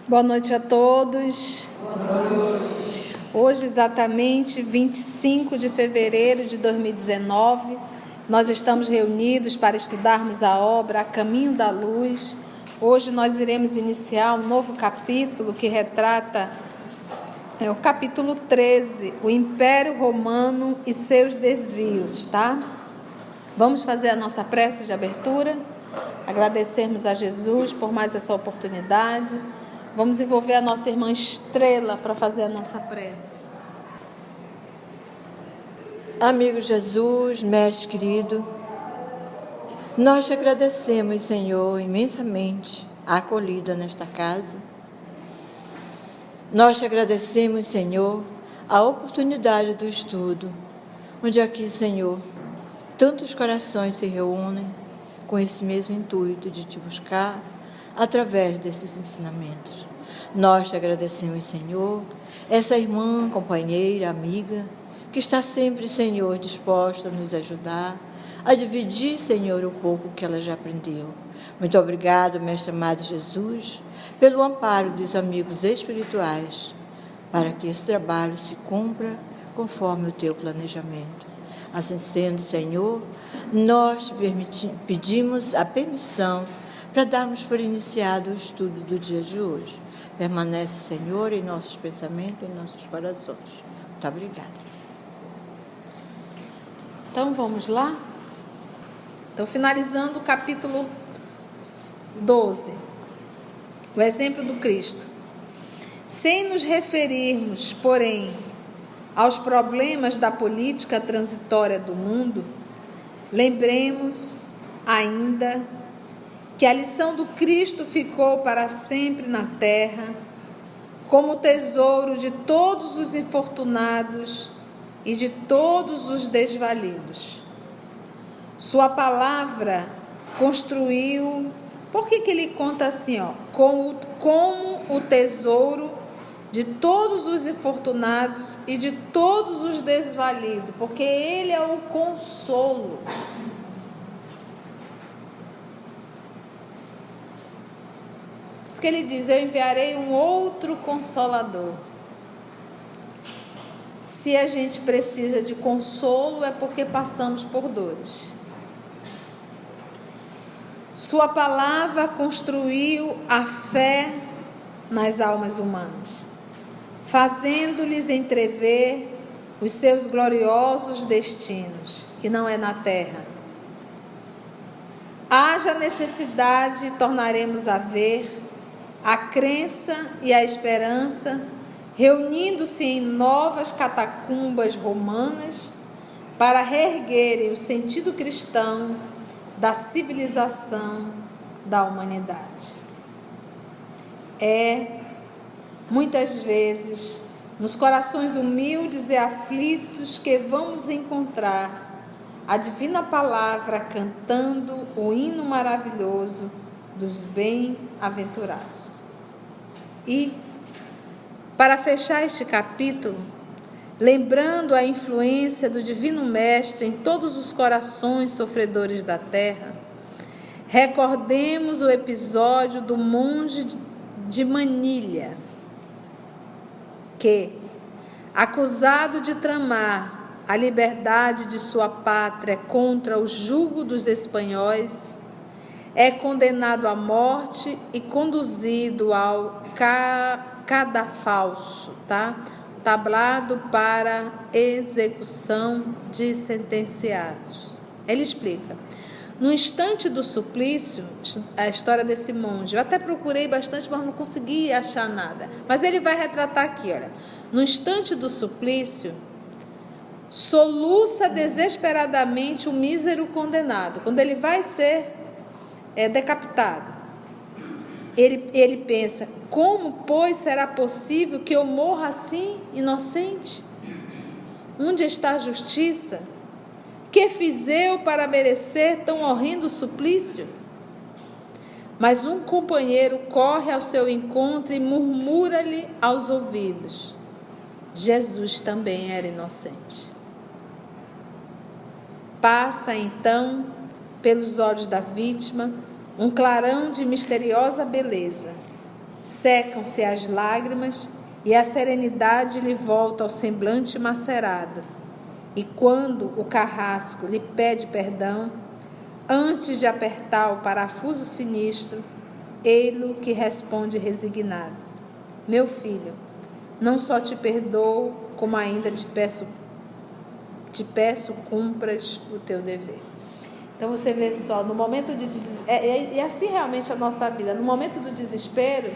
Boa noite a todos. Boa noite. Hoje, exatamente 25 de fevereiro de 2019, nós estamos reunidos para estudarmos a obra A Caminho da Luz. Hoje nós iremos iniciar um novo capítulo que retrata o capítulo 13, o Império Romano e seus desvios, tá? Vamos fazer a nossa prece de abertura, agradecermos a Jesus por mais essa oportunidade. Vamos envolver a nossa irmã Estrela para fazer a nossa prece. Amigo Jesus, mestre querido, nós te agradecemos, Senhor, imensamente a acolhida nesta casa. Nós te agradecemos, Senhor, a oportunidade do estudo, onde aqui, Senhor, tantos corações se reúnem com esse mesmo intuito de te buscar através desses ensinamentos. Nós te agradecemos, Senhor, essa irmã, companheira, amiga, que está sempre, Senhor, disposta a nos ajudar, a dividir, Senhor, o pouco que ela já aprendeu. Muito obrigado, mestre amado Jesus, pelo amparo dos amigos espirituais, para que esse trabalho se cumpra conforme o teu planejamento. Assim sendo, Senhor, nós pedimos a permissão para darmos por iniciado o estudo do dia de hoje. Permanece, Senhor, em nossos pensamentos, em nossos corações. Muito obrigada. Então, vamos lá? Então, finalizando o capítulo 12, o exemplo do Cristo. Sem nos referirmos, porém, aos problemas da política transitória do mundo, lembremos ainda que a lição do Cristo ficou para sempre na terra, como tesouro de todos os infortunados e de todos os desvalidos. Sua palavra construiu. Por que ele conta assim, como o tesouro de todos os infortunados e de todos os desvalidos? Porque ele é o consolo. Por isso que ele diz: eu enviarei um outro consolador. Se a gente precisa de consolo, é porque passamos por dores. Sua palavra construiu a fé nas almas humanas, fazendo-lhes entrever os seus gloriosos destinos, que não é na terra. Haja necessidade, tornaremos a ver a crença e a esperança reunindo-se em novas catacumbas romanas para reerguerem o sentido cristão da civilização da humanidade. Muitas vezes, nos corações humildes e aflitos que vamos encontrar a divina palavra cantando o hino maravilhoso dos bem-aventurados. E, para fechar este capítulo, lembrando a influência do Divino Mestre em todos os corações sofredores da terra, recordemos o episódio do monge de Manilha, que, acusado de tramar a liberdade de sua pátria contra o jugo dos espanhóis, é condenado à morte e conduzido ao cadafalso, tablado para execução de sentenciados. Ele explica: no instante do suplício, a história desse monge, eu até procurei bastante, mas não consegui achar nada, mas ele vai retratar aqui, olha, no instante do suplício, soluça desesperadamente o mísero condenado. Quando ele vai ser decapitado, ele pensa: como, pois, será possível que eu morra assim, inocente? Onde está a justiça? Que fiz eu para merecer tão horrendo suplício? Mas um companheiro corre ao seu encontro e murmura-lhe aos ouvidos: Jesus também era inocente. Passa então pelos olhos da vítima um clarão de misteriosa beleza, secam-se as lágrimas e a serenidade lhe volta ao semblante macerado. E quando o carrasco lhe pede perdão, antes de apertar o parafuso sinistro, ei-lo que responde resignado: meu filho, não só te perdoo, como ainda te peço cumpras o teu dever. Então você vê só, no momento de é assim realmente a nossa vida. No momento do desespero,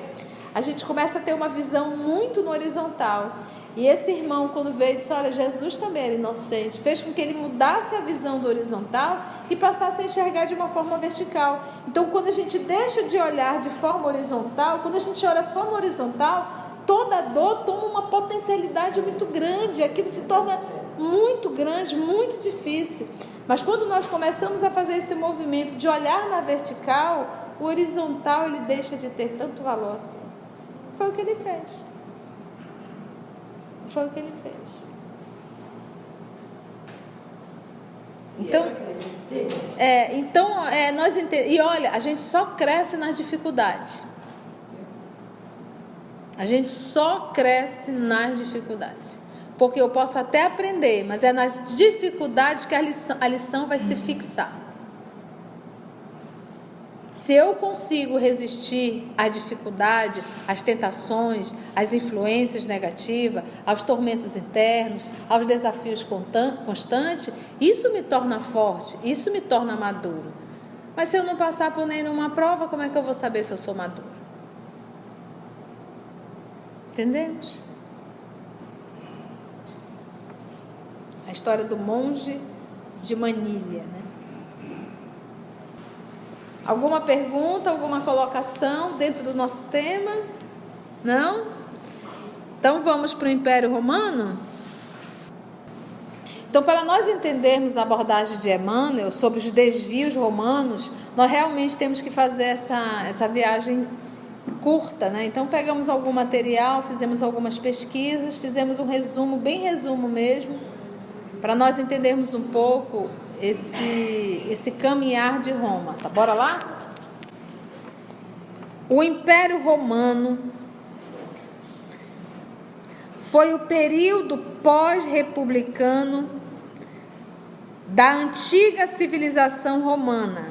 a gente começa a ter uma visão muito no horizontal. E esse irmão, quando veio, disse: olha, Jesus também era inocente. Fez com que ele mudasse a visão do horizontal e passasse a enxergar de uma forma vertical. Então, quando a gente deixa de olhar de forma horizontal, quando a gente olha só no horizontal, toda dor toma uma potencialidade muito grande. Aquilo se torna muito grande, muito difícil. Mas quando nós começamos a fazer esse movimento de olhar na vertical, o horizontal ele deixa de ter tanto valor assim. Foi o que ele fez. Foi o que ele fez. Então, nós entendemos. E olha, a gente só cresce nas dificuldades. A gente só cresce nas dificuldades. Porque eu posso até aprender, mas é nas dificuldades que a lição vai se fixar. Se eu consigo resistir à dificuldade, às tentações, às influências negativas, aos tormentos internos, aos desafios constantes, isso me torna forte, isso me torna maduro. Mas se eu não passar por nenhuma prova, como é que eu vou saber se eu sou maduro? Entendemos? A história do monge de Manilha, né? Alguma pergunta, alguma colocação dentro do nosso tema? Não? Então vamos para o Império Romano? Então, para nós entendermos a abordagem de Emmanuel sobre os desvios romanos, nós realmente temos que fazer essa viagem curta, né? Então pegamos algum material, fizemos algumas pesquisas, fizemos um resumo, bem resumo mesmo, para nós entendermos um pouco esse caminhar de Roma, tá? Bora lá? O Império Romano foi o período pós-republicano da antiga civilização romana,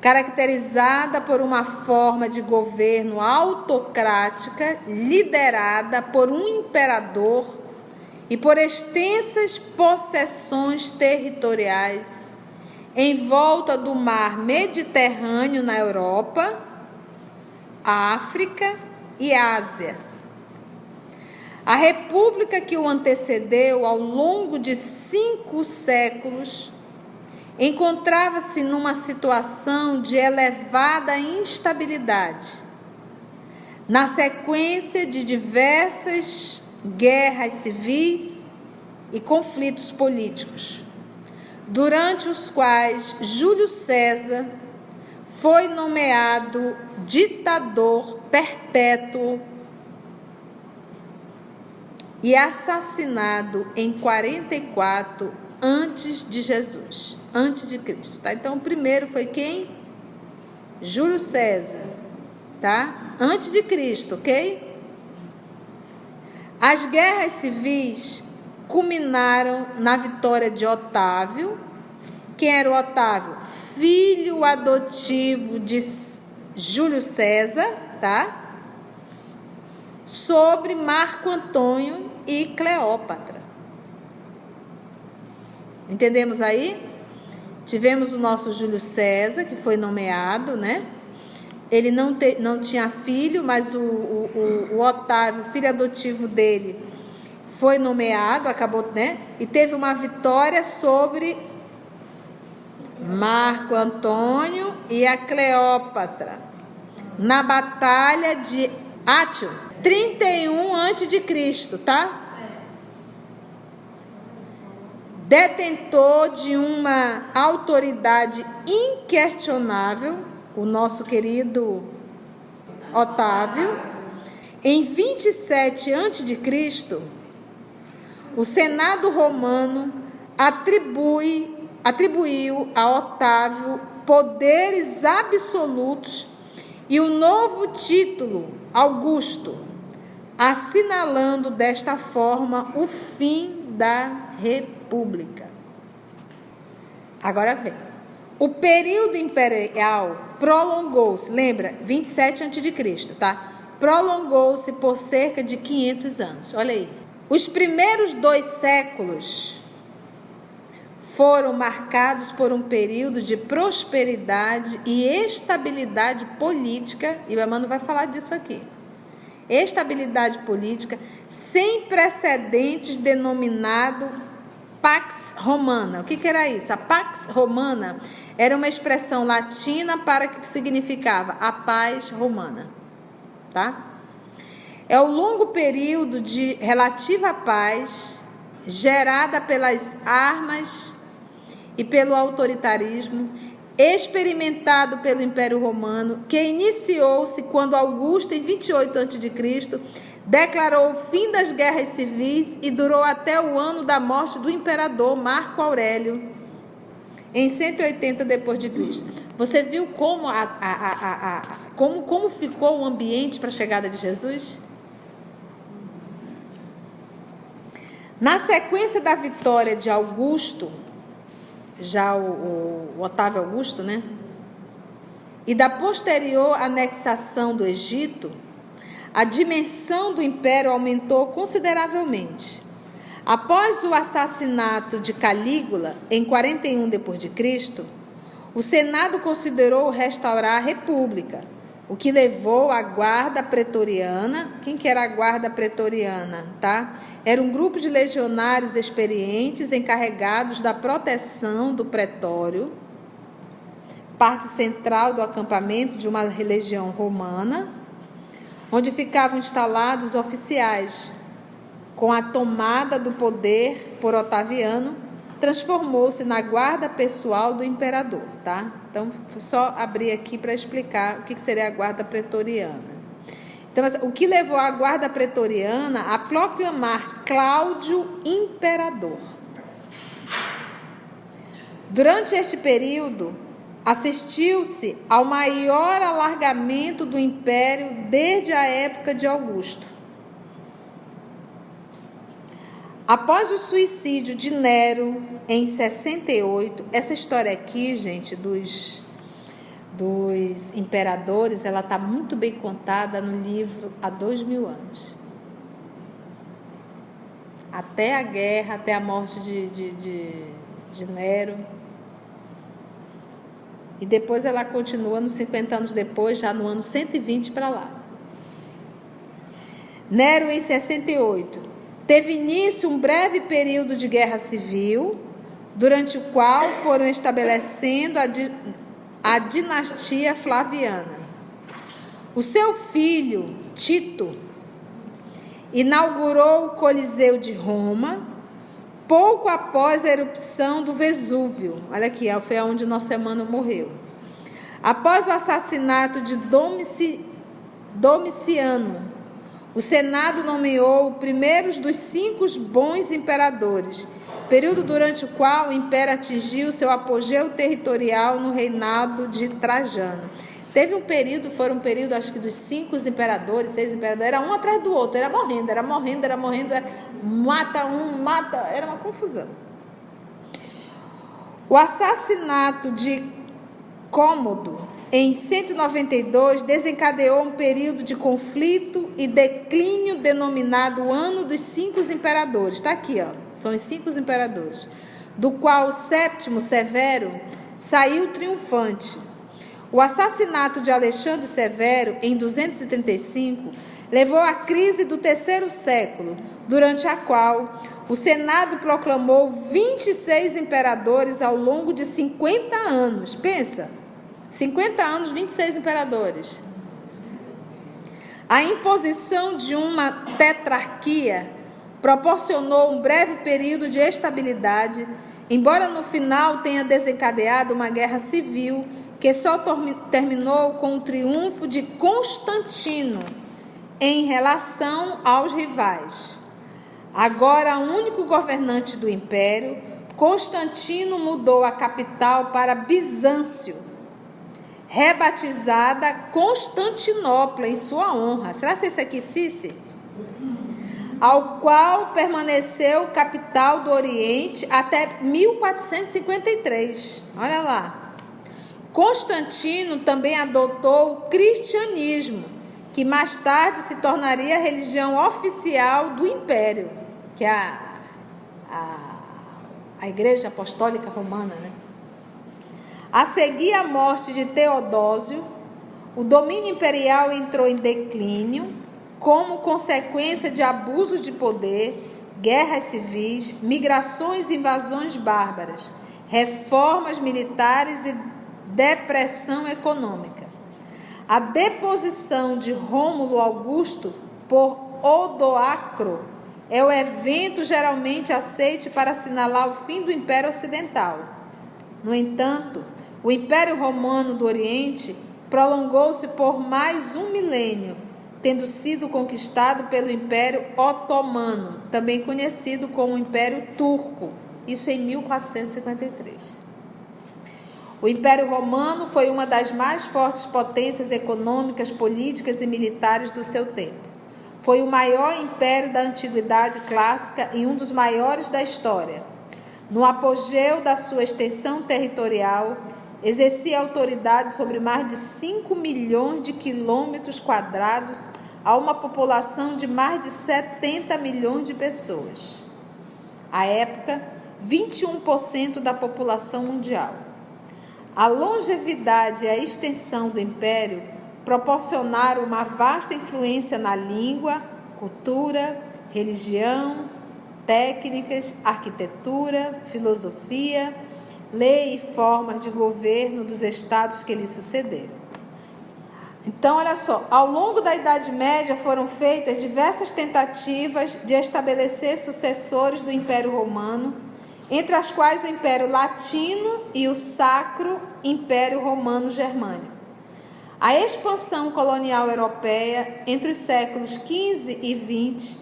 caracterizada por uma forma de governo autocrática, liderada por um imperador e por extensas possessões territoriais em volta do mar Mediterrâneo na Europa, África e Ásia. A república que o antecedeu ao longo de 5 séculos encontrava-se numa situação de elevada instabilidade, na sequência de diversas guerras civis e conflitos políticos, durante os quais Júlio César foi nomeado ditador perpétuo e assassinado em 44 antes de Jesus, antes de Cristo, tá? Então o primeiro foi quem? Júlio César, tá? Antes de Cristo, ok? As guerras civis culminaram na vitória de Otávio. Quem era o Otávio? Filho adotivo de Júlio César, tá? Sobre Marco Antônio e Cleópatra. Entendemos aí? Tivemos o nosso Júlio César, que foi nomeado, né? Ele não tinha filho, mas o Otávio, filho adotivo dele, foi nomeado, acabou, né? E teve uma vitória sobre Marco Antônio e a Cleópatra na Batalha de Actium, 31 a.C., tá? Detentor de uma autoridade inquestionável, o nosso querido Otávio, em 27 a.C., o Senado romano atribuiu a Otávio poderes absolutos e o novo título, Augusto, assinalando desta forma o fim da República. Agora vem. O período imperial prolongou-se, lembra, 27 a.C., tá? Prolongou-se por cerca de 500 anos. Olha aí. Os primeiros 2 séculos foram marcados por um período de prosperidade e estabilidade política, e o Emmanuel vai falar disso aqui. Estabilidade política sem precedentes, denominado Pax Romana. O que era isso? A Pax Romana era uma expressão latina para que significava a paz romana, tá? É o longo período de relativa paz gerada pelas armas e pelo autoritarismo experimentado pelo Império Romano, que iniciou-se quando Augusto, em 28 a.C., declarou o fim das guerras civis e durou até o ano da morte do imperador Marco Aurélio, em 180 depois de Cristo. Você viu como, como ficou o ambiente para a chegada de Jesus? Na sequência da vitória de Augusto, já o Otávio Augusto, né? E da posterior anexação do Egito, a dimensão do império aumentou consideravelmente. Após o assassinato de Calígula, em 41 d.C., o Senado considerou restaurar a República, o que levou a guarda pretoriana. Quem que era a guarda pretoriana? Tá? Era um grupo de legionários experientes encarregados da proteção do pretório, parte central do acampamento de uma legião romana, onde ficavam instalados oficiais. Com a tomada do poder por Otaviano, transformou-se na guarda pessoal do imperador, tá? Então, vou só abrir aqui para explicar o que seria a guarda pretoriana. Então, o que levou a guarda pretoriana a proclamar Cláudio imperador? Durante este período, assistiu-se ao maior alargamento do império desde a época de Augusto. Após o suicídio de Nero, em 68, essa história aqui, gente, dos imperadores, ela está muito bem contada no livro Há 2000 anos. Até a guerra, até a morte de Nero. E depois ela continua nos 50 anos depois, já no ano 120 para lá. Nero, em 68, teve início um breve período de guerra civil, durante o qual foram estabelecendo a dinastia Flaviana. O seu filho, Tito, inaugurou o Coliseu de Roma, pouco após a erupção do Vesúvio. Olha aqui, foi onde nosso Emmanuel morreu. Após o assassinato de Domiciano, o Senado nomeou o primeiro dos 5 bons imperadores, período durante o qual o império atingiu seu apogeu territorial no reinado de Trajano. Teve um período, acho que dos 5 imperadores, 6 imperadores, era um atrás do outro, era morrendo, mata um, era uma confusão. O assassinato de Cômodo, em 192, desencadeou um período de conflito e declínio denominado Ano dos 5 Imperadores. Está aqui, ó, são os 5 imperadores, do qual o 7º, Severo, saiu triunfante. O assassinato de Alexandre Severo, em 235, levou à crise do 3º século, durante a qual o Senado proclamou 26 imperadores ao longo de 50 anos. Pensa! 50 anos, 26 imperadores. A imposição de uma tetrarquia proporcionou um breve período de estabilidade, embora no final tenha desencadeado uma guerra civil que só terminou com o triunfo de Constantino em relação aos rivais. Agora, único governante do império, Constantino mudou a capital para Bizâncio. rebatizada Constantinopla em sua honra. Será que esse aqui, Cici? Ao qual permaneceu capital do Oriente até 1453. Olha lá. Constantino também adotou o cristianismo, que mais tarde se tornaria a religião oficial do Império, que é a Igreja Apostólica Romana, né? A seguir a morte de Teodósio, o domínio imperial entrou em declínio, como consequência de abusos de poder, guerras civis, migrações e invasões bárbaras, reformas militares e depressão econômica. A deposição de Rômulo Augusto por Odoacro é o evento geralmente aceite para assinalar o fim do Império Ocidental. No entanto, o Império Romano do Oriente prolongou-se por mais um milênio, tendo sido conquistado pelo Império Otomano, também conhecido como Império Turco, isso em 1453. O Império Romano foi uma das mais fortes potências econômicas, políticas e militares do seu tempo. Foi o maior império da antiguidade clássica e um dos maiores da história. No apogeu da sua extensão territorial, exercia autoridade sobre mais de 5 milhões de quilômetros quadrados a uma população de mais de 70 milhões de pessoas. À época, 21% da população mundial. A longevidade e a extensão do império proporcionaram uma vasta influência na língua, cultura, religião, técnicas, arquitetura, filosofia, lei e formas de governo dos estados que lhe sucederam. Então, olha só, ao longo da Idade Média foram feitas diversas tentativas de estabelecer sucessores do Império Romano, entre as quais o Império Latino e o Sacro Império Romano Germânico. A expansão colonial europeia entre os séculos XV e XX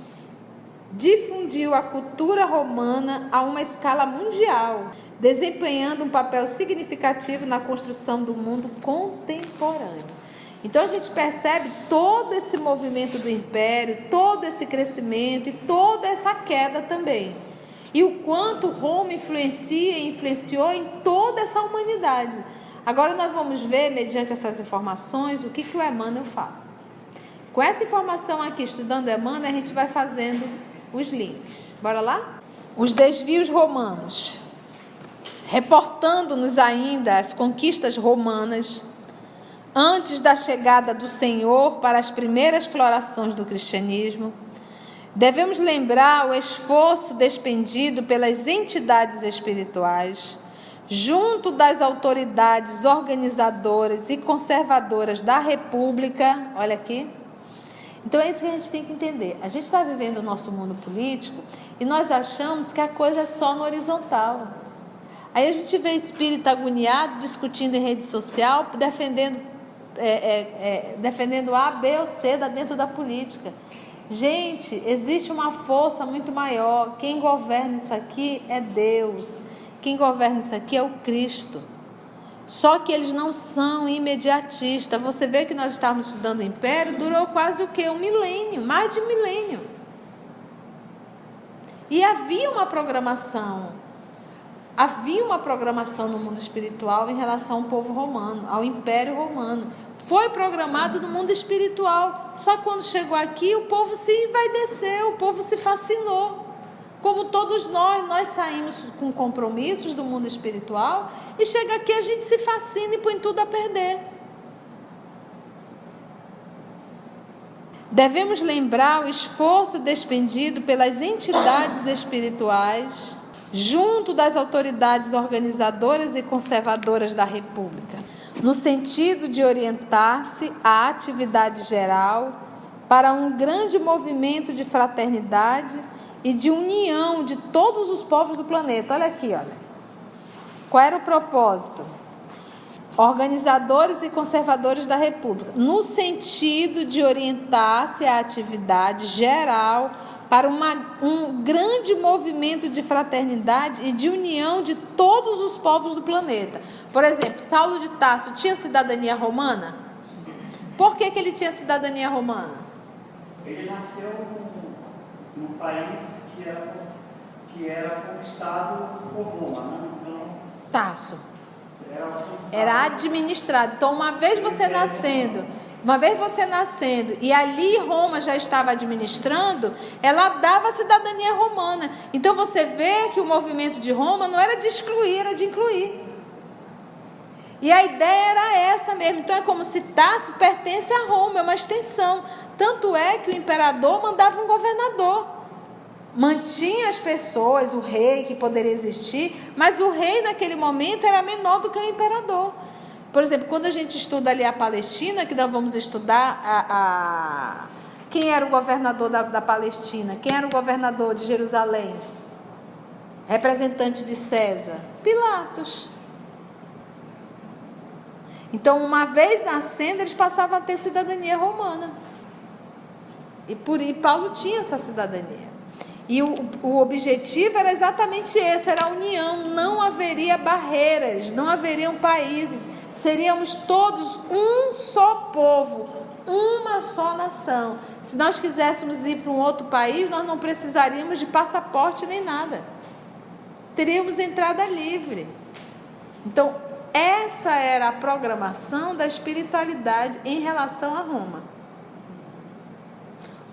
difundiu a cultura romana a uma escala mundial, desempenhando um papel significativo na construção do mundo contemporâneo. Então a gente percebe todo esse movimento do império, todo esse crescimento e toda essa queda também. E o quanto Roma influencia e influenciou em toda essa humanidade. Agora nós vamos ver, mediante essas informações, o que o Emmanuel fala. Com essa informação aqui, estudando Emmanuel, a gente vai fazendo os links. Bora lá? Os desvios romanos. Reportando-nos ainda as conquistas romanas, antes da chegada do Senhor para as primeiras florações do cristianismo, devemos lembrar o esforço despendido pelas entidades espirituais, junto das autoridades organizadoras e conservadoras da República. Olha aqui. Então é isso que a gente tem que entender. A gente está vivendo o nosso mundo político e nós achamos que a coisa é só no horizontal. Aí a gente vê espírita agoniado, discutindo em rede social, defendendo A, B ou C dentro da política. Gente, existe uma força muito maior. Quem governa isso aqui é Deus. Quem governa isso aqui é o Cristo. Só que eles não são imediatistas. Você vê que nós estávamos estudando o Império, durou quase o quê? Um milênio, mais de um milênio. E havia uma programação no mundo espiritual em relação ao povo romano, ao Império Romano. Foi programado no mundo espiritual. Só que quando chegou aqui, o povo se envaideceu, o povo se fascinou. Como todos nós saímos com compromissos do mundo espiritual e chega aqui a gente se fascina e põe tudo a perder. Devemos lembrar o esforço despendido pelas entidades espirituais, junto das autoridades organizadoras e conservadoras da República, no sentido de orientar-se à atividade geral para um grande movimento de fraternidade e de união de todos os povos do planeta. Olha aqui, olha. Qual era o propósito? Organizadores e conservadores da República, no sentido de orientar-se à atividade geral para um grande movimento de fraternidade e de união de todos os povos do planeta. Por exemplo, Saulo de Tarso tinha cidadania romana? Por que ele tinha cidadania romana? Ele nasceu num país que era conquistado por Roma, né? Então, Tarso. Era administrado. Então, uma vez você nascendo, e ali Roma já estava administrando, ela dava a cidadania romana. Então, você vê que o movimento de Roma não era de excluir, era de incluir. E a ideia era essa mesmo. Então, é como se Tarso pertence a Roma, é uma extensão. Tanto é que o imperador mandava um governador. Mantinha as pessoas, o rei que poderia existir, mas o rei naquele momento era menor do que o imperador. Por exemplo, quando a gente estuda ali a Palestina, que nós vamos estudar quem era o governador da Palestina, quem era o governador de Jerusalém, representante de César, Pilatos. Então, uma vez nascendo, eles passavam a ter cidadania romana. E Paulo tinha essa cidadania. E o objetivo era exatamente esse, era a união, não haveria barreiras, não haveriam países, seríamos todos um só povo, uma só nação. Se nós quiséssemos ir para um outro país, nós não precisaríamos de passaporte nem nada, teríamos entrada livre. Então, essa era a programação da espiritualidade em relação a Roma.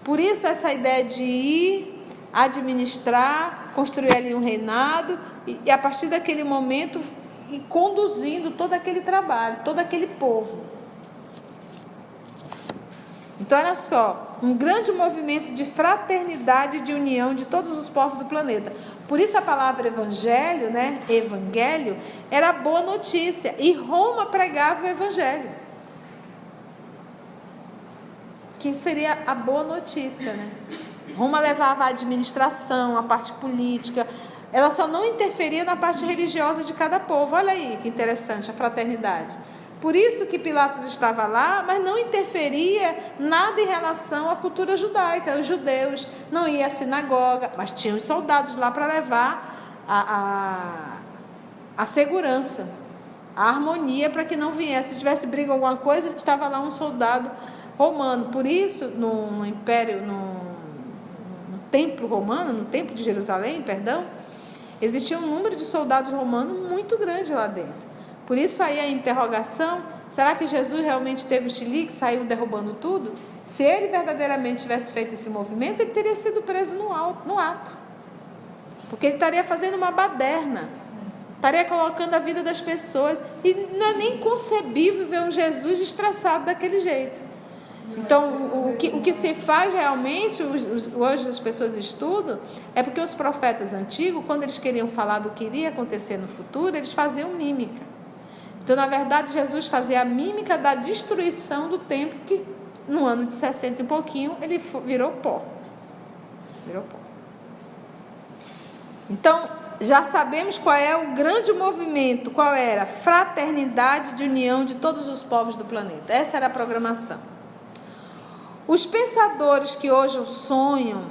Por isso essa ideia de ir, administrar, construir ali um reinado e a partir daquele momento ir conduzindo todo aquele trabalho, todo aquele povo. Então, olha só, um grande movimento de fraternidade e de união de todos os povos do planeta. Por isso a palavra evangelho, né? Evangelho, era a boa notícia. E Roma pregava o evangelho, que seria a boa notícia, né? Roma levava a administração, a parte política. Ela só não interferia na parte religiosa de cada povo. Olha aí que interessante, a fraternidade. Por isso que Pilatos estava lá, mas não interferia nada em relação à cultura judaica. Os judeus não iam à sinagoga, mas tinham os soldados lá para levar a segurança, a harmonia, para que não viesse. Se tivesse briga ou alguma coisa, estava lá um soldado romano. Por isso, no Império, no templo romano, no templo de Jerusalém, perdão, existia um número de soldados romanos muito grande lá dentro. Por isso aí a interrogação, será que Jesus realmente teve o chilique, saiu derrubando tudo? Se ele verdadeiramente tivesse feito esse movimento, ele teria sido preso no ato. Porque ele estaria fazendo uma baderna, estaria colocando a vida das pessoas, e não é nem concebível ver um Jesus estressado daquele jeito. Então, o que se faz realmente, hoje as pessoas estudam, é porque os profetas antigos, quando eles queriam falar do que iria acontecer no futuro, eles faziam mímica. Então, na verdade, Jesus fazia a mímica da destruição do templo, que no ano de 60 e pouquinho, ele virou pó. Então, já sabemos qual é o grande movimento, qual era? Fraternidade de união de todos os povos do planeta. Essa era a programação. Os pensadores que hoje sonham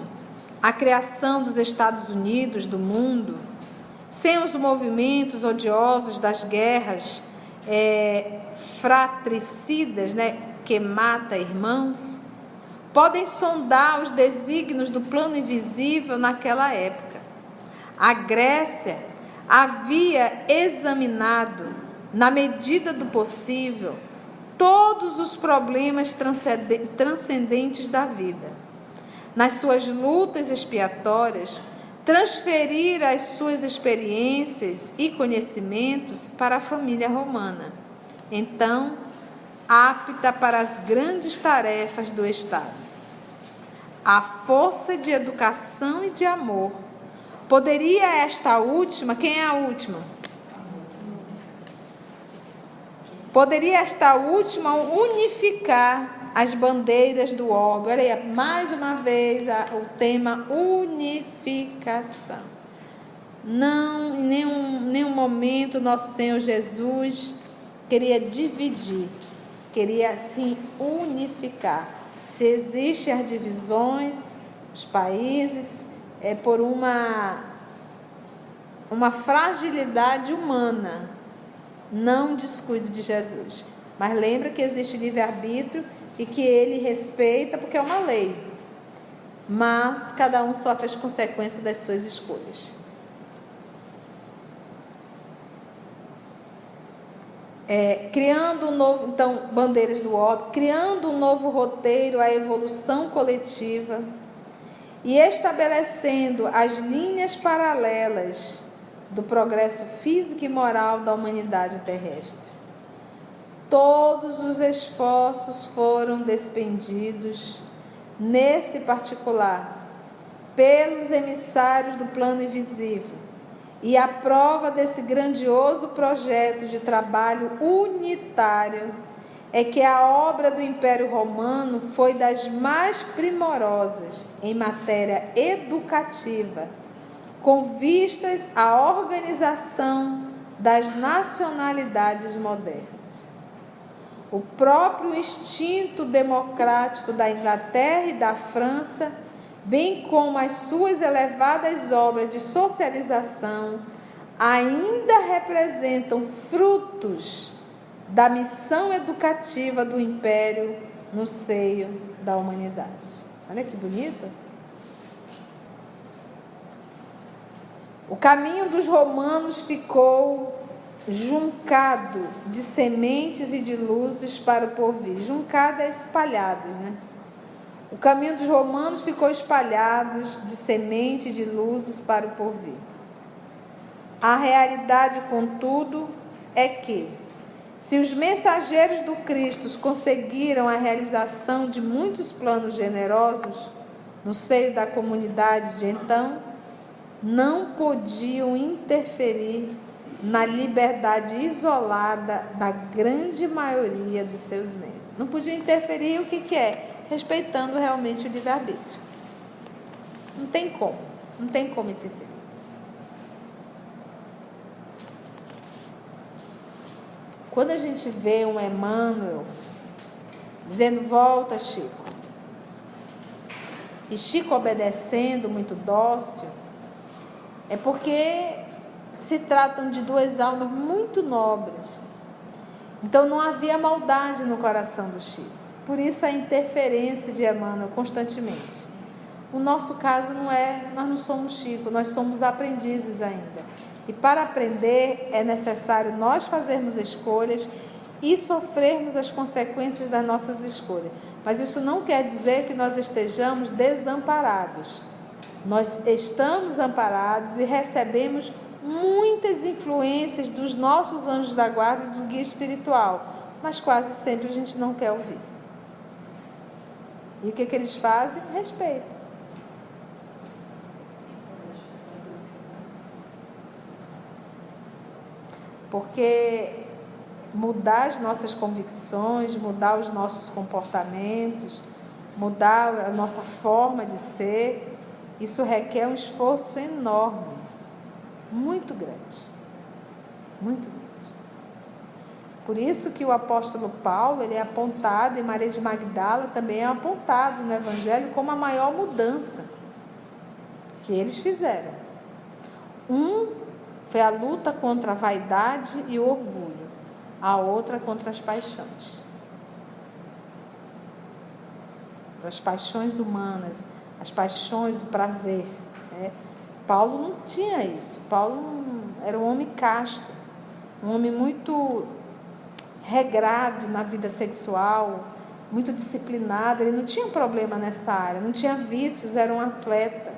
a criação dos Estados Unidos, do mundo, sem os movimentos odiosos das guerras fratricidas, né, que mata irmãos, podem sondar os desígnios do plano invisível naquela época. A Grécia havia examinado, na medida do possível, todos os problemas transcendentes da vida. Nas suas lutas expiatórias, transferir as suas experiências e conhecimentos para a família romana, então apta para as grandes tarefas do Estado. A força de educação e de amor. Poderia esta última, quem é a última? Poderia esta última unificar as bandeiras do orbe. Olha aí, mais uma vez o tema unificação. Não, em nenhum momento nosso Senhor Jesus queria dividir, queria sim unificar. Se existem as divisões, os países, por uma fragilidade humana, não descuido de Jesus. Mas lembra que existe livre-arbítrio e que ele respeita porque é uma lei. Mas cada um sofre as consequências das suas escolhas. Criando um novo, então, bandeiras do óbvio, criando um novo roteiro, a evolução coletiva e estabelecendo as linhas paralelas do progresso físico e moral da humanidade terrestre. Todos os esforços foram despendidos, nesse particular, pelos emissários do plano invisível, e a prova desse grandioso projeto de trabalho unitário é que a obra do Império Romano foi das mais primorosas em matéria educativa, com vistas à organização das nacionalidades modernas. O próprio instinto democrático da Inglaterra e da França, bem como as suas elevadas obras de socialização, ainda representam frutos da missão educativa do Império no seio da humanidade. Olha que bonito! O caminho dos romanos ficou juncado de sementes e de luzes para o porvir. Juncado é espalhado, né? O caminho dos romanos ficou espalhado de semente e de luzes para o porvir. A realidade, contudo, é que, se os mensageiros do Cristo conseguiram a realização de muitos planos generosos no seio da comunidade de então, não podiam interferir na liberdade isolada da grande maioria dos seus membros. Não podiam interferir, o que é? Respeitando realmente o livre-arbítrio. Não tem como interferir. Quando a gente vê um Emmanuel dizendo volta, Chico, e Chico obedecendo, muito dócil, é porque se tratam de duas almas muito nobres. Então não havia maldade no coração do Chico. Por isso a interferência de Emmanuel constantemente. O nosso caso não é, nós não somos Chico, nós somos aprendizes ainda. E para aprender é necessário nós fazermos escolhas e sofrermos as consequências das nossas escolhas. Mas isso não quer dizer que nós estejamos desamparados. Nós estamos amparados e recebemos muitas influências dos nossos anjos da guarda e do guia espiritual, mas quase sempre a gente não quer ouvir. E o que eles fazem? Respeito. Porque mudar as nossas convicções, mudar os nossos comportamentos, mudar a nossa forma de ser, isso requer um esforço enorme, muito grande, muito grande. Por isso que o apóstolo Paulo, ele é apontado, e Maria de Magdala também é apontado no Evangelho como a maior mudança que eles fizeram. Foi a luta contra a vaidade e o orgulho, a outra contra as paixões. As paixões humanas, as paixões do prazer. Paulo não tinha isso. Paulo era um homem casto, um homem muito regrado na vida sexual, muito disciplinado. Ele não tinha problema nessa área, não tinha vícios, era um atleta.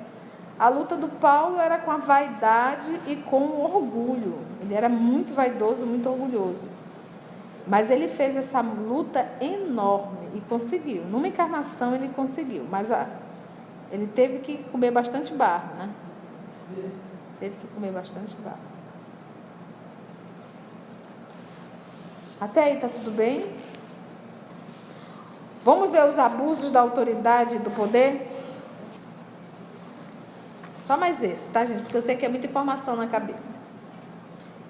A luta do Paulo era com a vaidade e com o orgulho. Ele era muito vaidoso, muito orgulhoso. Mas ele fez essa luta enorme e conseguiu. Numa encarnação ele conseguiu, mas ele teve que comer bastante barro, né? Teve que comer bastante barro. Até aí está tudo bem? Vamos ver os abusos da autoridade e do poder? Só mais esse, tá, gente? Porque eu sei que é muita informação na cabeça.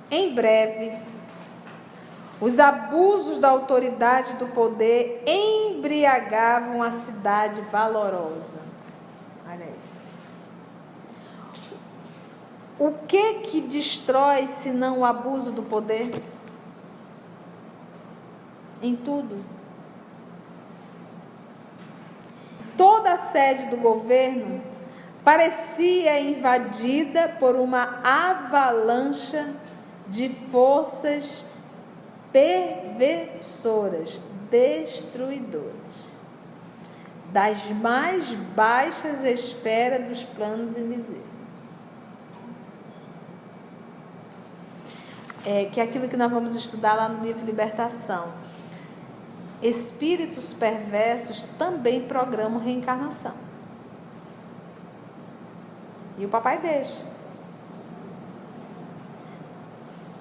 Em breve, os abusos da autoridade e do poder embriagavam a cidade valorosa. Olha O que destrói se não o abuso do poder? Em tudo. Toda a sede do governo parecia invadida por uma avalanche de forças perversoras, destruidoras, das mais baixas esferas dos planos invisíveis. Que é aquilo que nós vamos estudar lá no livro Libertação. Espíritos perversos também programam reencarnação. E o papai deixa.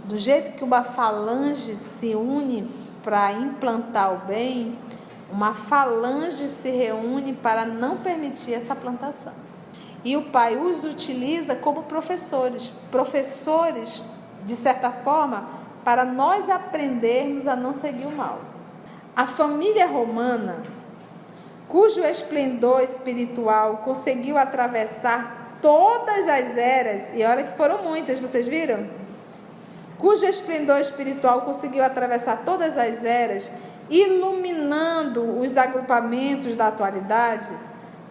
Do jeito que uma falange se une para implantar o bem, uma falange se reúne para não permitir essa plantação. E o pai os utiliza como professores. Professores, de certa forma, para nós aprendermos a não seguir o mal. A família romana, cujo esplendor espiritual conseguiu atravessar todas as eras, e olha que foram muitas, vocês viram? Cujo esplendor espiritual conseguiu atravessar todas as eras, iluminando os agrupamentos da atualidade,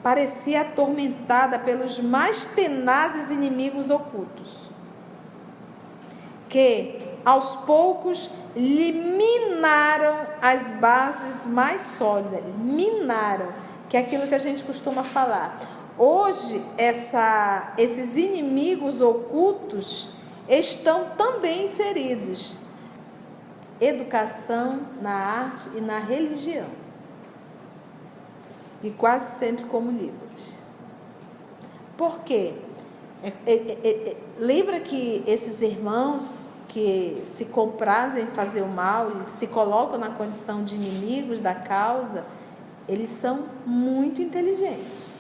parecia atormentada pelos mais tenazes inimigos ocultos, que, aos poucos, lhe minaram as bases mais sólidas. Minaram, que é aquilo que a gente costuma falar. Hoje, esses inimigos ocultos estão também inseridos. Educação, na arte e na religião. E quase sempre como líderes. Por quê? Lembra que esses irmãos que se comprazem em fazer o mal e se colocam na condição de inimigos da causa, eles são muito inteligentes.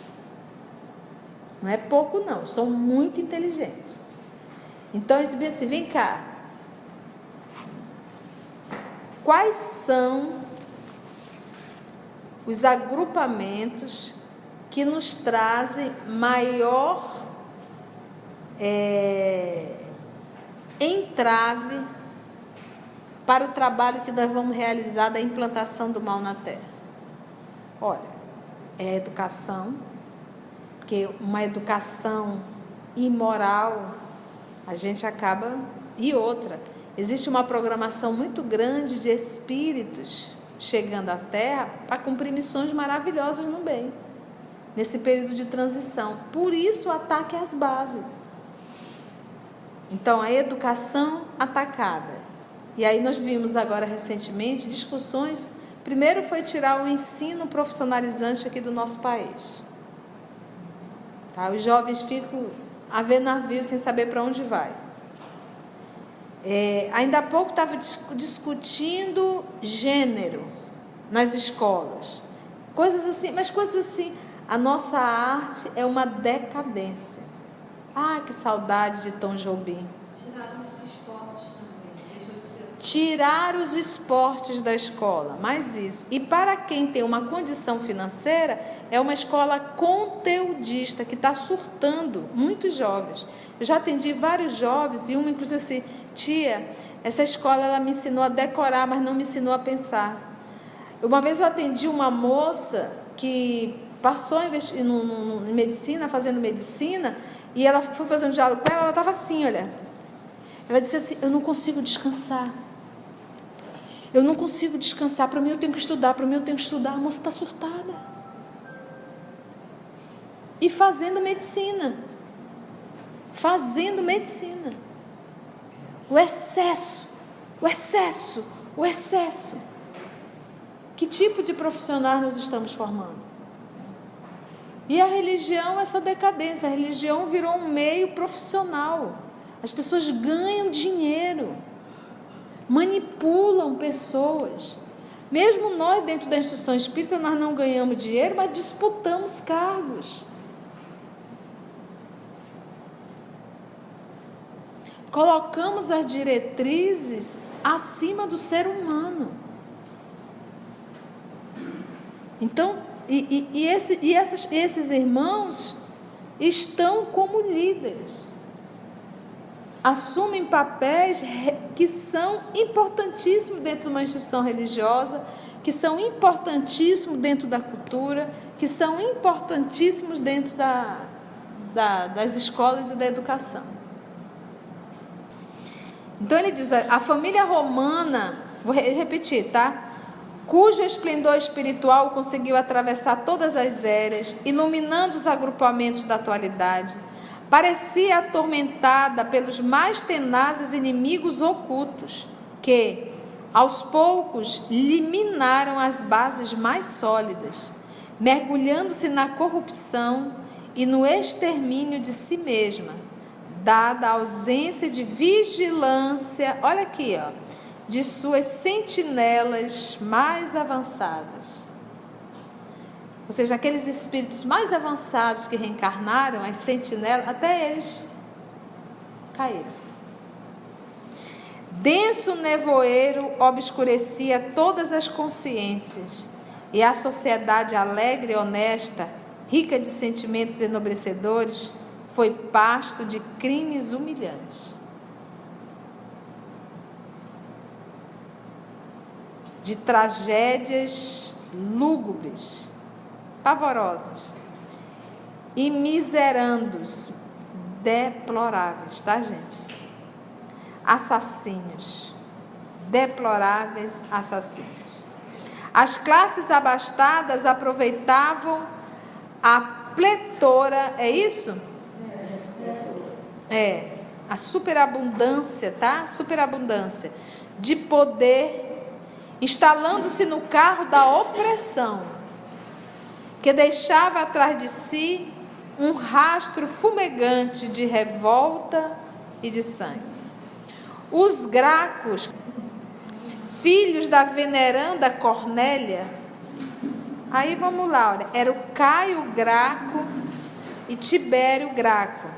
Não é pouco não, são muito inteligentes. Então eles dizem assim, vem cá, quais são os agrupamentos que nos trazem maior entrave para o trabalho que nós vamos realizar da implantação do mal na Terra? Olha, é a educação, porque uma educação imoral, a gente acaba... E outra, existe uma programação muito grande de espíritos chegando à Terra para cumprir missões maravilhosas no bem, nesse período de transição. Por isso o ataque às bases. Então, a educação atacada. E aí nós vimos agora recentemente discussões. Primeiro foi tirar o ensino profissionalizante aqui do nosso país. Tá? Os jovens ficam a ver navio sem saber para onde vai. Ainda há pouco estava discutindo gênero nas escolas. Coisas assim, mas coisas assim. A nossa arte é uma decadência. Ah, que saudade de Tom Jobim. Tirar os esportes também. Deixa de ser... Tirar os esportes da escola, mais isso. E para quem tem uma condição financeira, é uma escola conteudista que está surtando muitos jovens. Eu já atendi vários jovens e uma inclusive assim, tia, essa escola ela me ensinou a decorar, mas não me ensinou a pensar. Uma vez eu atendi uma moça que passou em medicina, fazendo medicina, e ela foi fazer um diálogo com ela estava assim, olha. Ela disse assim, eu não consigo descansar. Eu não consigo descansar, para mim eu tenho que estudar, A moça está surtada. E fazendo medicina. O excesso. Que tipo de profissional nós estamos formando? E a religião, essa decadência. A religião virou um meio profissional. As pessoas ganham dinheiro, manipulam pessoas. Mesmo nós, dentro da instituição espírita, nós não ganhamos dinheiro, mas disputamos cargos. Colocamos as diretrizes acima do ser humano. Então, esses irmãos estão como líderes. assumem papéis que são importantíssimos dentro de uma instituição religiosa, que são importantíssimos dentro da cultura, que são importantíssimos dentro das escolas e da educação. Então ele diz, a família romana, vou repetir, tá? Cujo esplendor espiritual conseguiu atravessar todas as eras, iluminando os agrupamentos da atualidade, parecia atormentada pelos mais tenazes inimigos ocultos, que, aos poucos, lhe minaram as bases mais sólidas, mergulhando-se na corrupção e no extermínio de si mesma, dada a ausência de vigilância, olha aqui, ó, de suas sentinelas mais avançadas. Ou seja, aqueles espíritos mais avançados que reencarnaram, as sentinelas, até eles caíram. Denso nevoeiro obscurecia todas as consciências, e a sociedade alegre e honesta, rica de sentimentos enobrecedores, foi pasto de crimes humilhantes, de tragédias lúgubres, pavorosas e miserandos deploráveis, tá, gente? Assassínios, deploráveis assassinos. As classes abastadas aproveitavam a pletora, é isso? A superabundância, tá? Superabundância de poder, instalando-se no carro da opressão, que deixava atrás de si um rastro fumegante de revolta e de sangue. Os Gracos, filhos da veneranda Cornélia, aí vamos lá, olha, era o Caio Graco e Tibério Graco.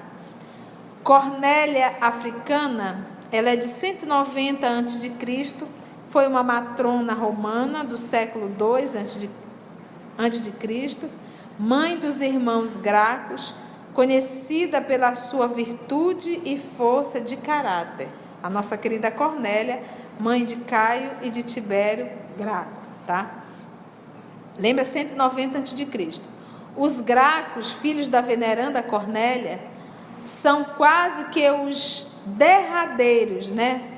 Cornélia africana, ela é de 190 a.C., foi uma matrona romana do século II a.C., mãe dos irmãos Gracos, conhecida pela sua virtude e força de caráter. A nossa querida Cornélia, mãe de Caio e de Tibério Graco, tá? Lembra, 190 a.C. Os Gracos, filhos da veneranda Cornélia, são quase que os derradeiros, né?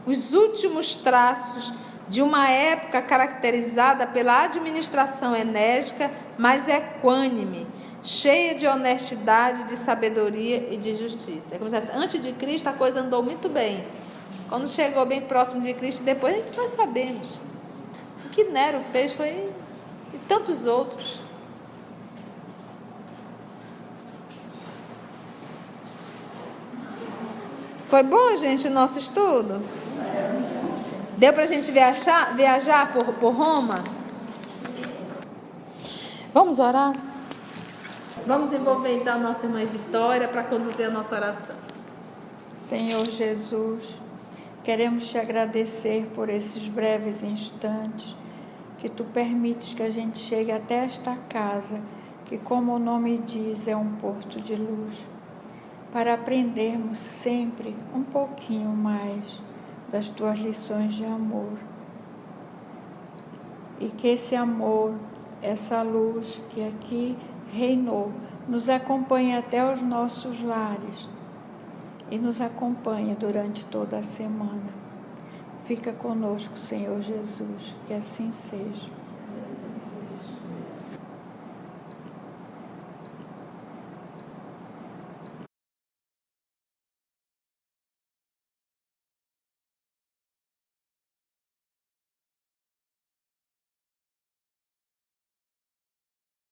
Os últimos traços de uma época caracterizada pela administração enérgica, mas equânime, cheia de honestidade, de sabedoria e de justiça. É como se fosse, antes de Cristo a coisa andou muito bem. Quando chegou bem próximo de Cristo, depois nós sabemos. O que Nero fez foi e tantos outros. Foi bom, gente, o nosso estudo? Deu para a gente viajar por Roma? Vamos orar? Vamos envolver então a nossa irmã Vitória para conduzir a nossa oração. Senhor Jesus, queremos te agradecer por esses breves instantes que tu permites que a gente chegue até esta casa, que, como o nome diz, é um porto de luz, para aprendermos sempre um pouquinho mais das tuas lições de amor. E que esse amor, essa luz que aqui reinou, nos acompanhe até os nossos lares e nos acompanhe durante toda a semana. Fica conosco, Senhor Jesus, que assim seja.